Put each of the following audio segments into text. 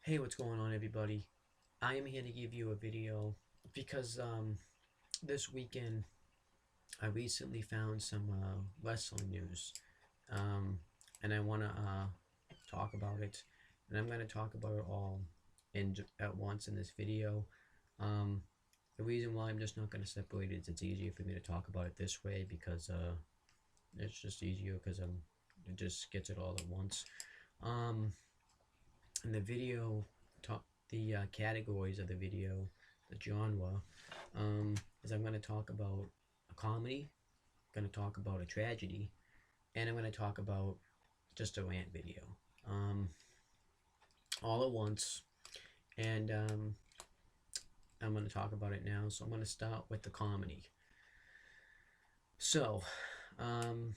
Hey, what's going on, everybody? I am here to give you a video because this weekend I recently found some wrestling news, um, and I want to talk about it, and I'm going to talk about it all at once in this video. Um, the reason why I'm just not going to separate it is it's easier for me to talk about it this way because it's just easier because it just gets it all at once. Um, in the video, talk the categories of the video, the genre, is I'm going to talk about a comedy, I'm going to talk about a tragedy, and I'm going to talk about just a rant video, um, all at once. And I'm going to talk about it now. So I'm going to start with the comedy. So, um,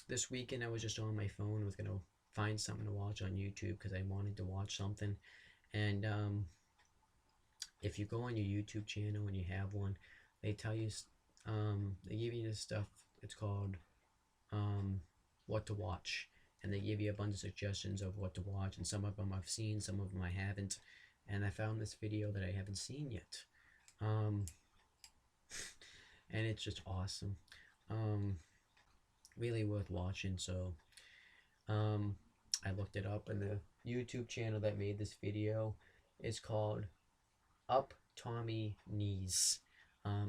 this weekend I was just on my phone. I was going to find something to watch on YouTube because I wanted to watch something. And if you go on your YouTube channel and you have one, they tell you, they give you this stuff. It's called um, what to watch, and they give you a bunch of suggestions of what to watch. And some of them I've seen, some of them I haven't. And I found this video that I haven't seen yet, um, and it's just awesome. Um, really worth watching. So um, I looked it up, and the YouTube channel that made this video is called Up Tommy Knees.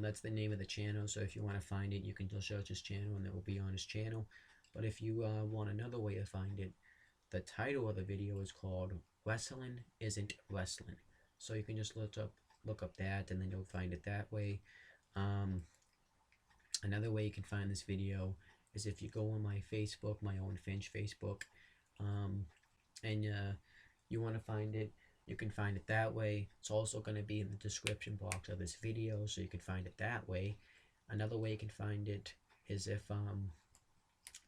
That's the name of the channel. So if you want to find it, you can just search his channel, and it will be on his channel. But if you want another way to find it, the title of the video is called "Wrestling Isn't Wrestling." So you can just look up that, and then you'll find it that way. Um, Another way you can find this video is if you go on my Facebook, my own Finch Facebook, um, and you want to find it, you can find it that way. It's also going to be in the description box of this video, so you can find it that way. Another way you can find it is if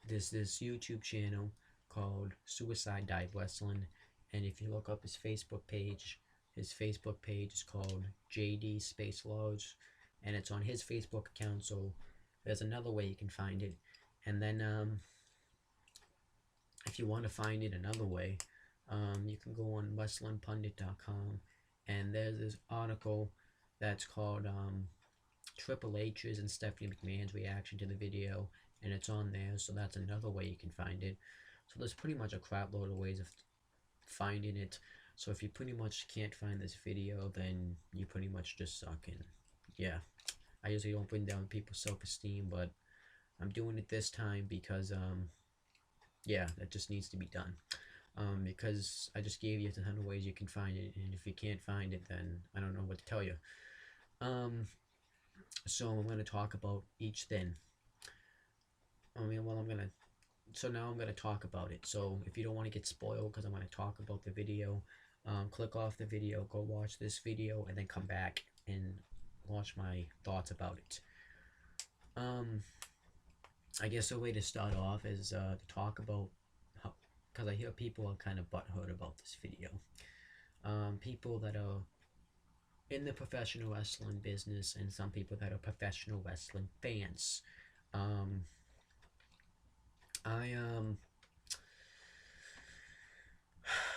there's this YouTube channel called Suicide Dive Wrestling, and if you look up his Facebook page is called JD Space Lodge, and it's on his Facebook account. So there's another way you can find it, and then if you want to find it another way, you can go on WrestlingPundit.com, and there's this article that's called Triple H's and Stephanie McMahon's reaction to the video, and it's on there, so that's another way you can find it. So there's pretty much a crap load of ways of finding it. So if you pretty much can't find this video, then you pretty much just suck. And yeah, I usually don't bring down people's self-esteem, but I'm doing it this time because yeah, that just needs to be done. Because I just gave you a ton of ways you can find it, and if you can't find it, then I don't know what to tell you. Um, so I'm going to talk about each thing. So now I'm going to talk about it. So if you don't want to get spoiled, because I'm going to talk about the video, click off the video, go watch this video, and then come back and watch my thoughts about it. I guess a way to start off is to talk about how, because I hear people are kind of butthurt about this video. People that are in the professional wrestling business, and some people that are professional wrestling fans. Um, I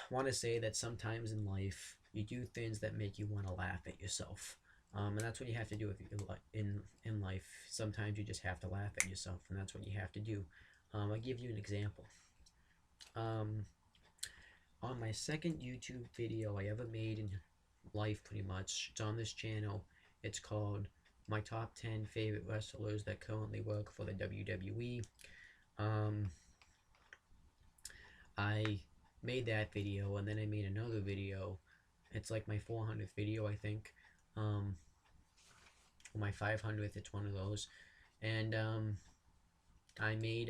want to say that sometimes in life you do things that make you want to laugh at yourself, and that's what you have to do in life. Sometimes you just have to laugh at yourself, and that's what you have to do. I'll give you an example. Um, on my second YouTube video I ever made in life, pretty much, it's on this channel. It's called My Top 10 Favorite Wrestlers That Currently Work for the WWE. Um, I made that video, and then I made another video. It's like my 400th video, I think. Or my 500th, it's one of those. And I made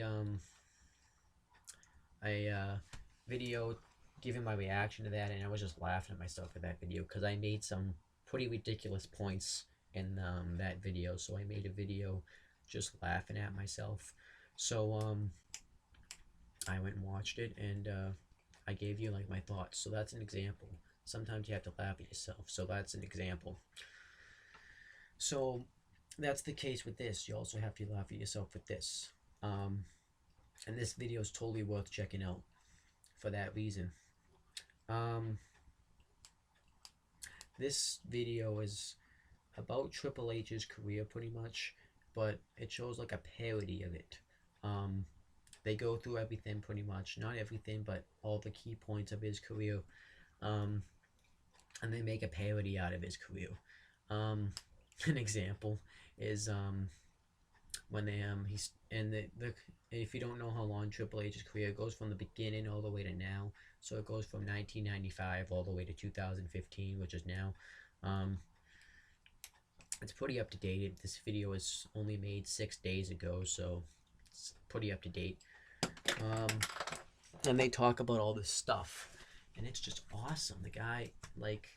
a video giving my reaction to that, and I was just laughing at myself for that video because I made some pretty ridiculous points in that video. So I made a video just laughing at myself. So I went and watched it, and I gave you like my thoughts. So that's an example. Sometimes you have to laugh at yourself. So that's an example. So that's the case with this. You also have to laugh at yourself with this. And this video is totally worth checking out for that reason. Um, this video is about Triple H's career pretty much, but it shows like a parody of it. Um, they go through everything pretty much, not everything, but all the key points of his career. Um, and they make a parody out of his career. Um, an example is when they he's and the if you don't know how long Triple H's career goes from the beginning all the way to now, so it goes from 1995 all the way to 2015, which is now. Um, it's pretty up to date. This video was only made 6 days ago, so it's pretty up to date. Um, and they talk about all this stuff, and it's just awesome. The guy, like,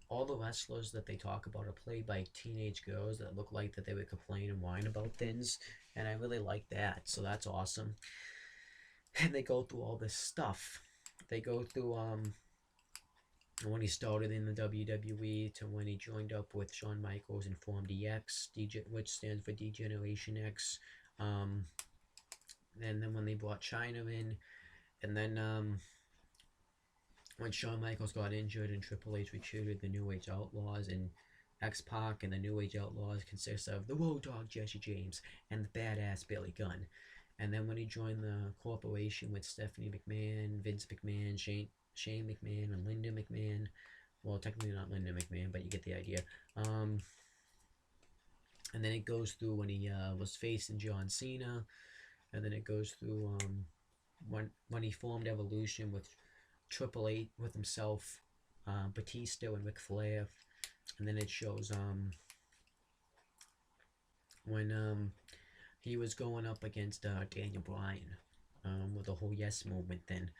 all the wrestlers that they talk about are played by teenage girls that look like that they would complain and whine about things, and I really like that, so that's awesome. And they go through all this stuff. They go through when he started in the WWE to when he joined up with Shawn Michaels and formed DX, which stands for D-Generation X. And then when they brought Chyna in, and then when Shawn Michaels got injured and Triple H recruited the New Age Outlaws, and X-Pac and the New Age Outlaws consist of the Road Dogg Jesse James and the badass Billy Gunn. And then when he joined the corporation with Stephanie McMahon, Vince McMahon, Shane McMahon, and Linda McMahon. Well, technically not Linda McMahon, but you get the idea. And then it goes through when he was facing John Cena, and then it goes through when he formed Evolution with Triple H with himself, Batista and Ric Flair, and then it shows when he was going up against Daniel Bryan with the whole Yes movement then.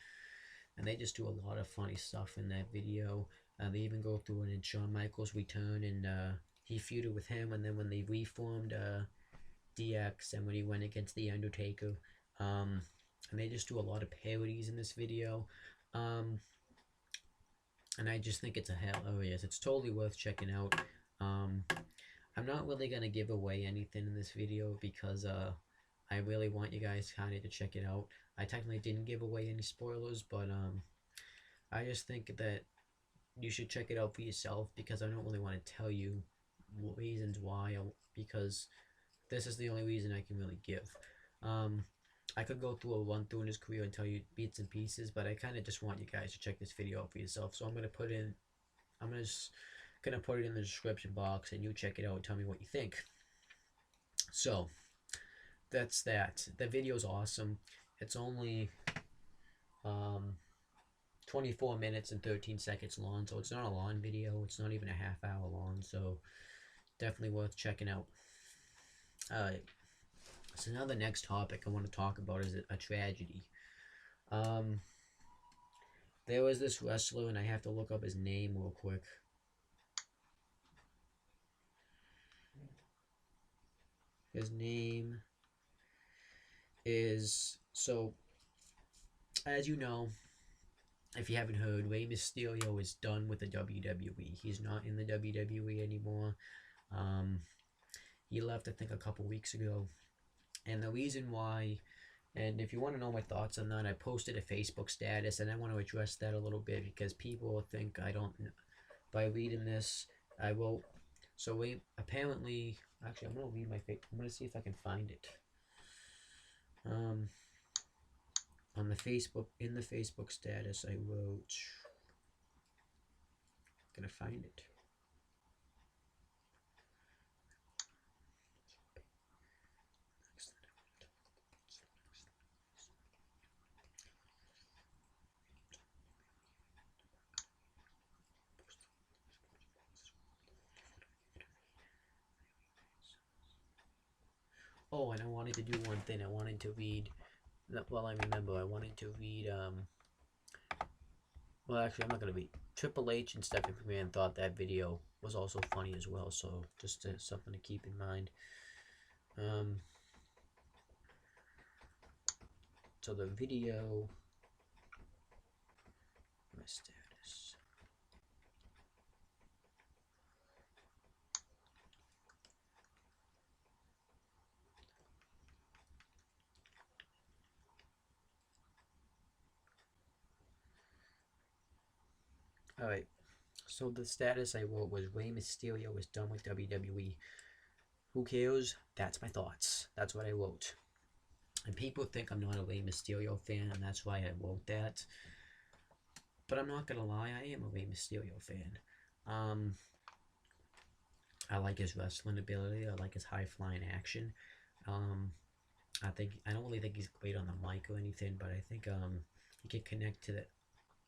And they just do a lot of funny stuff in that video. They even go through it in Shawn Michaels' return, and he feuded with him, and then when they reformed DX and when he went against The Undertaker. And they just do a lot of parodies in this video. And I just think it's a hilarious. It's totally worth checking out. I'm not really going to give away anything in this video because I really want you guys kind of to check it out. I technically didn't give away any spoilers, but I just think that you should check it out for yourself because I don't really want to tell you reasons why, because this is the only reason I can really give. I could go through a run through in his career and tell you bits and pieces, but I kind of just want you guys to check this video out for yourself. So I'm gonna put it in the description box, and you check it out and tell me what you think. So that's that. The video's awesome. It's only 24 minutes and 13 seconds long, so it's not a long video. It's not even a half hour long, so definitely worth checking out. Alright, so now the next topic I want to talk about is a tragedy. There was this wrestler, and I have to look up his name real quick. His name is, so, as you know, if you haven't heard, Rey Mysterio is done with the WWE. He's not in the WWE anymore. He left, I think, a couple weeks ago. And the reason why, and if you want to know my thoughts on that, I posted a Facebook status, and I want to address that a little bit because people think I don't, by reading this, I will. So wait, apparently, actually, I'm going to read my face. I'm going to see if I can find it. On the Facebook, in the Facebook status, I wrote, I'm going to find it. Oh, and I wanted to do one thing. I wanted to read, well, I remember, I wanted to read, well, actually, I'm not going to read. Triple H and Stephanie McMahon thought that video was also funny as well, so just something to keep in mind. So the video, my status. Alright, so the status I wrote was Rey Mysterio is done with WWE. Who cares? That's my thoughts. That's what I wrote. And people think I'm not a Rey Mysterio fan, and that's why I wrote that. But I'm not gonna lie, I am a Rey Mysterio fan. Um, I like his wrestling ability. I like his high flying action. Um, I don't really think he's great on the mic or anything, but I think he can connect to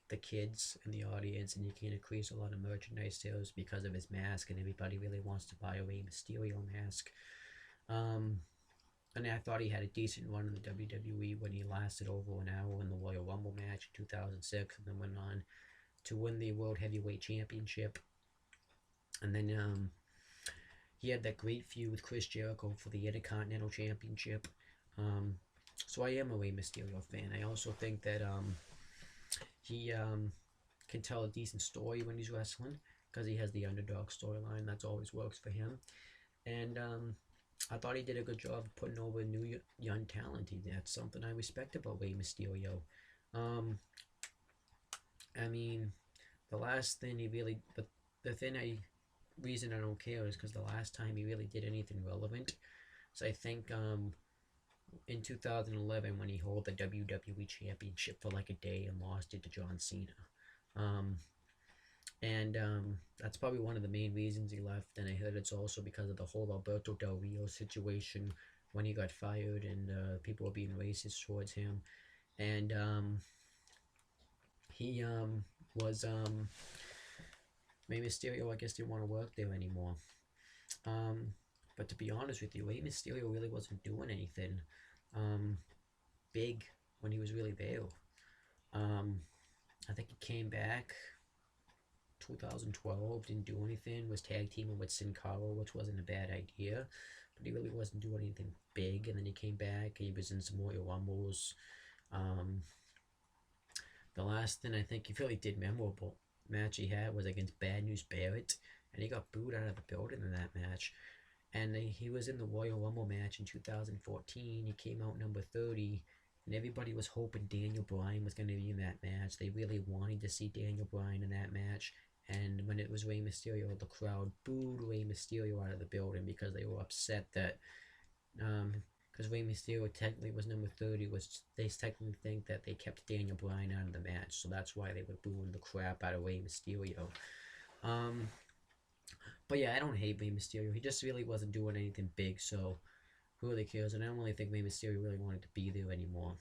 the kids and the audience, and he can increase a lot of merchandise sales because of his mask, and everybody really wants to buy a Rey Mysterio mask. Um, and I thought he had a decent run in the WWE when he lasted over an hour in the Royal Rumble match in 2006, and then went on to win the World Heavyweight Championship. And then he had that great feud with Chris Jericho for the Intercontinental Championship. Um, so I am a Rey Mysterio fan. I also think that he can tell a decent story when he's wrestling because he has the underdog storyline. That's always works for him. And I thought he did a good job of putting over new young talent. That's something I respect about Rey Mysterio. Um, I mean, the last thing he really, the thing reason I don't care is because the last time he really did anything relevant, so I think in 2011 when he held the WWE Championship for like a day and lost it to John Cena. Um, and that's probably one of the main reasons he left. And I heard it's also because of the whole Alberto Del Rio situation when he got fired and people were being racist towards him. And he was Rey Mysterio, I guess, didn't want to work there anymore. Um, but to be honest with you, Rey Mysterio really wasn't doing anything um, big when he was really there. Um, I think he came back 2012, didn't do anything, was tag teaming with Sin Cara, which wasn't a bad idea, but he really wasn't doing anything big. And then he came back, he was in some Royal Rumbles. Um, the last thing I think he really did memorable match he had was against Bad News Barrett, and he got booed out of the building in that match. And he was in the Royal Rumble match in 2014. He came out number 30, and everybody was hoping Daniel Bryan was going to be in that match. They really wanted to see Daniel Bryan in that match. And when it was Rey Mysterio, the crowd booed Rey Mysterio out of the building because they were upset that because Rey Mysterio technically was number 30, was they technically think that they kept Daniel Bryan out of the match, so that's why they were booing the crap out of Rey Mysterio. Um, but yeah, I don't hate Rey Mysterio. He just really wasn't doing anything big, so who really cares? And I don't really think Rey Mysterio really wanted to be there anymore.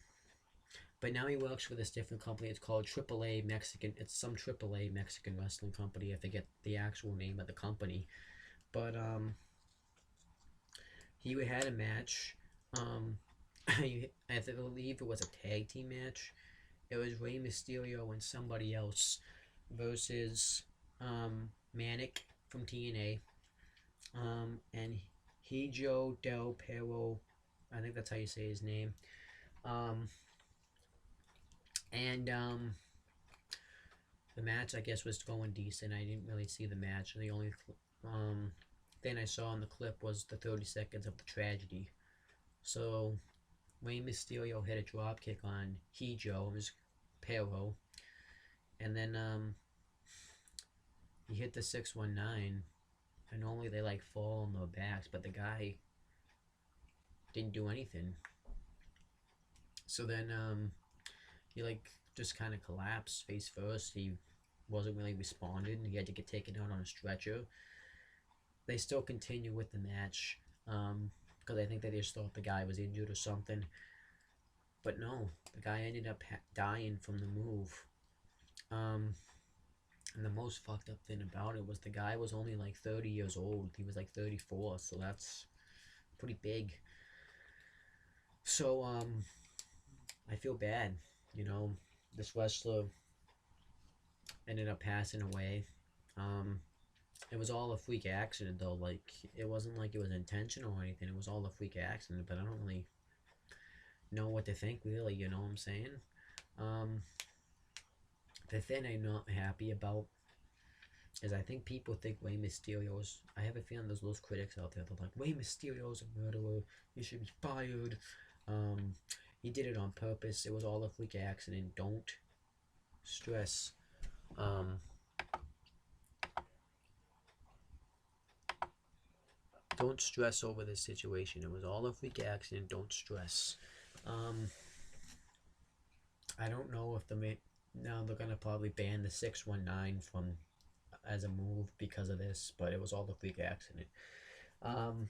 But now he works for this different company. It's called AAA Mexican. It's some AAA Mexican wrestling company. I forget the actual name of the company. But he had a match. I believe it was a tag team match. It was Rey Mysterio and somebody else versus Manic from TNA. And Hijo Del Perro. I think that's how you say his name. Um, and the match, I guess, was going decent. I didn't really see the match. The only thing I saw in the clip was the 30 seconds of the tragedy. So Rey Mysterio hit a drop kick on Hijo, his Perro, and then he hit the 619, and normally they like fall on their backs, but the guy didn't do anything. So then he like just kind of collapsed face first. He wasn't really responding. He had to get taken out on a stretcher. They still continue with the match because I think they just thought the guy was injured or something. But no, the guy ended up dying from the move. Um, and the most fucked up thing about it was the guy was only like 30 years old. He was like 34, so that's pretty big. So I feel bad. You know, this wrestler ended up passing away. Um, it was all a freak accident though. Like it wasn't like it was intentional or anything. It was all a freak accident. But I don't really know what to think really. You know what I'm saying? Um, the thing I'm not happy about is I think people think Rey Mysterio's. I have a feeling there's those critics out there that are like Rey Mysterio's a murderer. He should be fired. Um, he did it on purpose. It was all a freak accident. Don't stress. Um, don't stress over this situation. It was all a freak accident. Don't stress. Um, I don't know if now they're gonna probably ban the 619 from as a move because of this, but it was all a freak accident. Um,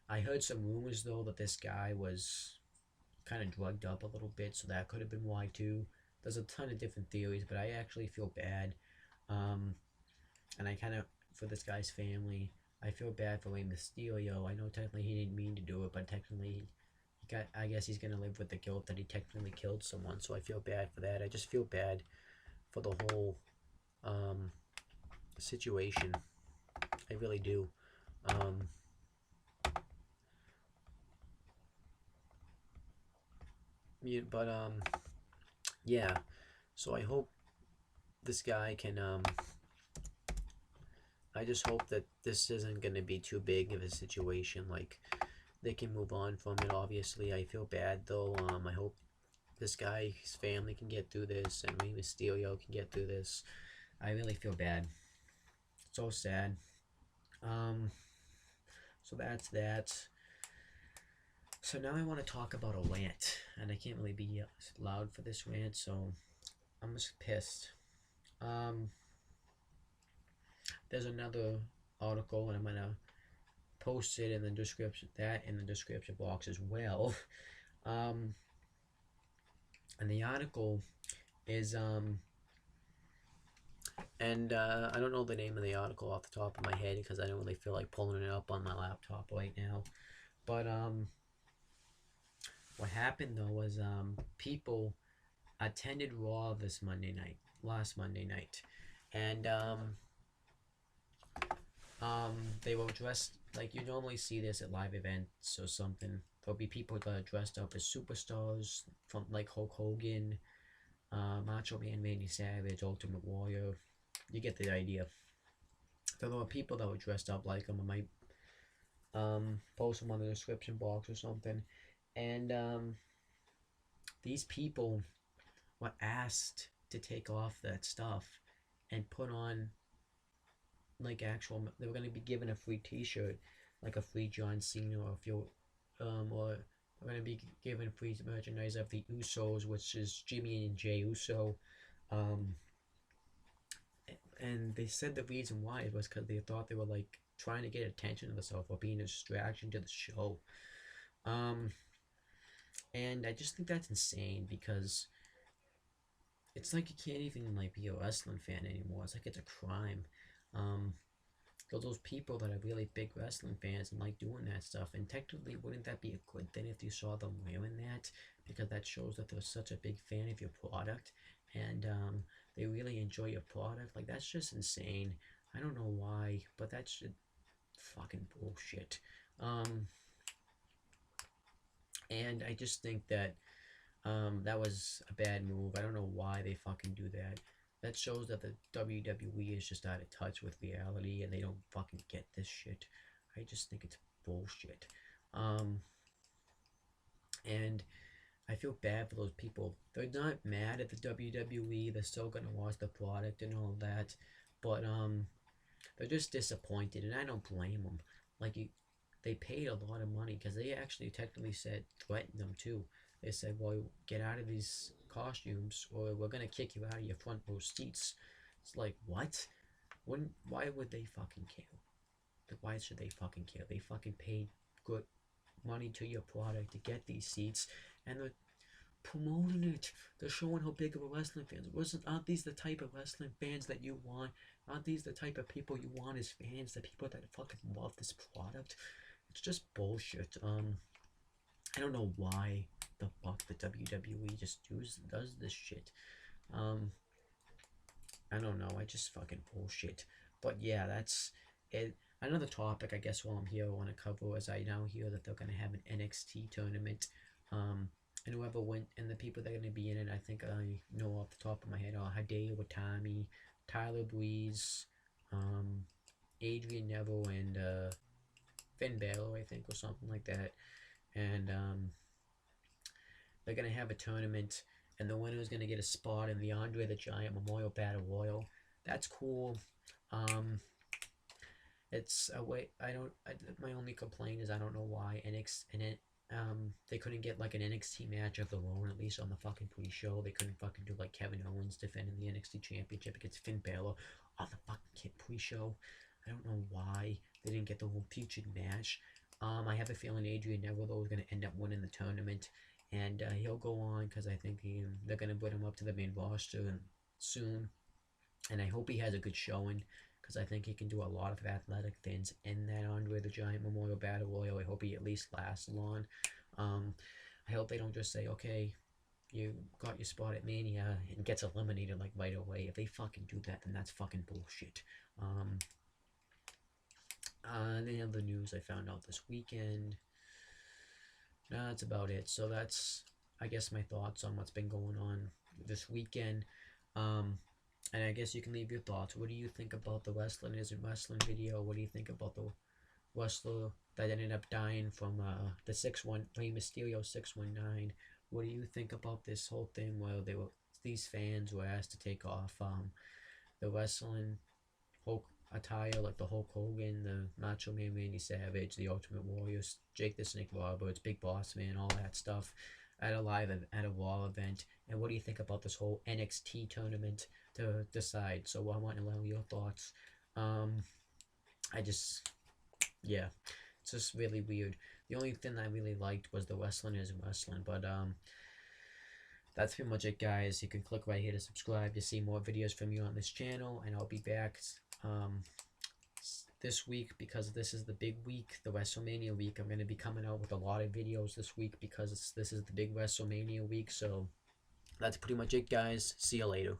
I heard some rumors though that this guy was kind of drugged up a little bit, so that could have been why too. There's a ton of different theories, but I actually feel bad. Um, and I kind of, for this guy's family, I feel bad for Mysterio. I know technically he didn't mean to do it, but technically he got. I guess he's gonna live with the guilt that he technically killed someone. So I feel bad for that. I just feel bad for the whole um, situation. I really do. Um, but yeah. So I hope this guy can. I just hope that this isn't gonna be too big of a situation. Like they can move on from it. Obviously, I feel bad though. I hope this guy, his family can get through this, and maybe Mysterio can get through this. I really feel bad. So sad. Um, so that's that. So now I want to talk about a rant, and I can't really be loud for this rant, so I'm just pissed. Um, there's another article, and I'm gonna post it in the description. That in the description box as well. Um, and the article is and I don't know the name of the article off the top of my head because I don't really feel like pulling it up on my laptop right now. But what happened though was people attended Raw last Monday night, and they were dressed like you normally see this at live events or something. There'll be people that are dressed up as superstars from like Hulk Hogan, Macho Man, Randy Savage, Ultimate Warrior. You get the idea. There were people that were dressed up like them. I might post them on the description box or something. And these people were asked to take off that stuff and put on like actual. They were going to be given a free T-shirt, like a free John Cena, or if you, or they're going to be given free merchandise of the Usos, which is Jimmy and Jay Uso. Um, and they said the reason why was because they thought they were like trying to get attention to themselves or being a distraction to the show. Um, and I just think that's insane because it's like you can't even like be a wrestling fan anymore. It's like it's a crime. Um, those people that are really big wrestling fans and like doing that stuff. And technically, wouldn't that be a good thing if you saw them wearing that? Because that shows that they're such a big fan of your product and they really enjoy your product. Like that's just insane. I don't know why, but that's just fucking bullshit. Um, and I just think that that was a bad move. I don't know why they fucking do that. That shows that the WWE is just out of touch with reality and they don't fucking get this shit. I just think it's bullshit. Um, and I feel bad for those people. They're not mad at the WWE. They're still gonna watch the product and all that, but they're just disappointed, and I don't blame them. Like they paid a lot of money because they actually technically said threatened them too. They said, "Well, get out of these costumes, or we're gonna kick you out of your front row seats." It's like what? When? Why would they fucking care? Why should they fucking care? They fucking paid good money to your product to get these seats, and they're promoting it. They're showing how big of a wrestling fans. Aren't these the type of wrestling fans that you want? Aren't these the type of people you want as fans? The people that fucking love this product. It's just bullshit. I don't know why the fuck the WWE just does this shit. Um, I don't know. I just fucking bullshit. But yeah, that's it. Another topic, I guess, while I'm here, I want to cover is I now hear that they're gonna have an NXT tournament. And whoever went and the people that are gonna be in it, I think I know off the top of my head are Hideo Watami, Tyler Breeze, um, Adrian Neville, and Finn Balor, I think, or something like that. And they're gonna have a tournament, and the winner is gonna get a spot in the Andre the Giant Memorial Battle Royal. That's cool. Um, It's a way. I don't. My only complaint is I don't know why NXT and it. They couldn't get like an NXT match of their own, at least on the fucking pre-show. They couldn't fucking do like Kevin Owens defending the NXT Championship against Finn Balor on the fucking pre-show. I don't know why they didn't get the whole featured match. I have a feeling Adrian Neville though is gonna end up winning the tournament, and he'll go on because I think they're gonna put him up to the main roster soon, and I hope he has a good showing because I think he can do a lot of athletic things in that Andre the Giant Memorial Battle Royal. I hope he at least lasts long. Um, I hope they don't just say, okay, you got your spot at Mania and gets eliminated like right away. If they fucking do that, then that's fucking bullshit. Um, the other news I found out this weekend. That's about it. So that's, I guess, my thoughts on what's been going on this weekend. Um, and I guess you can leave your thoughts. What do you think about the wrestling isn't wrestling video? What do you think about the wrestler that ended up dying from the 6-1 Rey Mysterio 619? What do you think about this whole thing where these fans were asked to take off the wrestling Hulk attire, like the Hulk Hogan, the Macho Man Randy Savage, the Ultimate Warriors, Jake the Snake Roberts, Big Boss Man, all that stuff at a Raw event? And what do you think about this whole NXT tournament to decide? So I want to know your thoughts. Um, I just yeah, it's just really weird. The only thing I really liked was the wrestling is wrestling, but that's pretty much it, guys. You can click right here to subscribe to see more videos from me on this channel, and I'll be back um, this week because this is the big week, the WrestleMania week. I'm going to be coming out with a lot of videos this week because this is the big WrestleMania week. So that's pretty much it, guys. See you later.